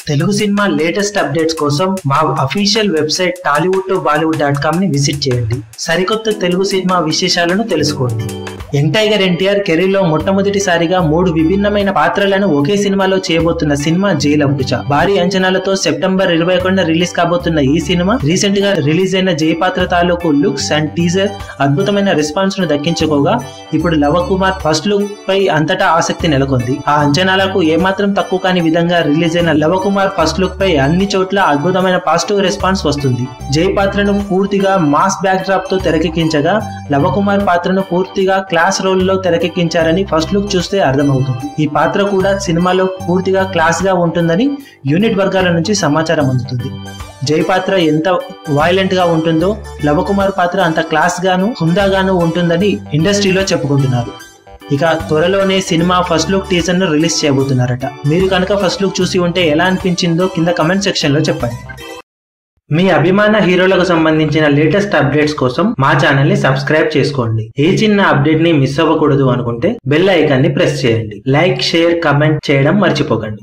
Telugu cinema latest updates కోసం మా official website tollywood2bollywood.com ని విజిట్ చేయండి. సరికొత్త తెలుగు సినిమా విశేషాలను తెలుసుకోండి. యంగ్ టైగర్ ఎన్టీఆర్ కెరీర్ లో మొట్టమొదటిసారిగా 3 విభిన్నమైన పాత్రలను ఒకే సినిమాలో చేయబోతున్న సినిమా జై లవకుశ. భారీ అంచనాలతో సెప్టెంబర్ 21న రిలీజ్ కాబోతున్న ఈ సినిమా రీసెంట్ గా రిలీజ్ అయిన జై పాత్ర తాలూకు లుక్స్ అండ్ టీజర్ అద్భుతమైన రెస్పాన్స్ ను దక్కించుకోగా ఇప్పుడు లవకుమార్ ఫస్ట్ లుక్ పై అంతటా ఆసక్తి నెలకొంది. ఆ అంచనాలకు ఏమాత్రం తక్కువ కాని విధంగా రిలీజ్ అయిన లవకుమార్ ఫస్ట్ లుక్ పై అన్ని చోట్ల అద్భుతమైన పాజిటివ్ రెస్పాన్స్ వస్తుంది. జై పాత్రను పూర్తిగా మాస్ బ్యాక్ డ్రాప్ తో తెరకెక్కించగా లవకుమార్ పాత్రను పూర్తిగా క్లాస్ రోల్ లో తెరకెక్కించారని ఫస్ట్ లుక్ చూస్తే అర్థమవుతుంది. ఈ పాత్ర కూడా సినిమాలో పూర్తిగా క్లాస్ గా ఉంటుందని యూనిట్ వర్గాల నుంచి సమాచారం అందుతుంది. జై పాత్ర ఎంత వైలెంట్ గా ఉంటుందో లవకుమార్ పాత్ర అంత క్లాస్ గాను హుందాగాను ఉంటుందని ఇండస్ట్రీలో చెప్పుకుంటున్నారు. ఇక త్వరలోనే సినిమా ఫస్ట్ లుక్ టీజర్ ను రిలీజ్ చేయబోతున్నారట. మీరు కనుక ఫస్ట్ లుక్ చూసి ఉంటే ఎలా అనిపించిందో కింద కమెంట్ సెక్షన్ లో చెప్పండి. మీ అభిమాన హీరోలకు సంబంధించిన లేటెస్ట్ అప్డేట్స్ కోసం మా ఛానల్ ని సబ్స్క్రైబ్ చేసుకోండి. ఏ చిన్న అప్డేట్ ని మిస్ అవ్వకూడదు అనుకుంటే బెల్ ఐకాన్ ని ప్రెస్ చేయండి. లైక్, షేర్, కమెంట్ చేయడం మర్చిపోకండి.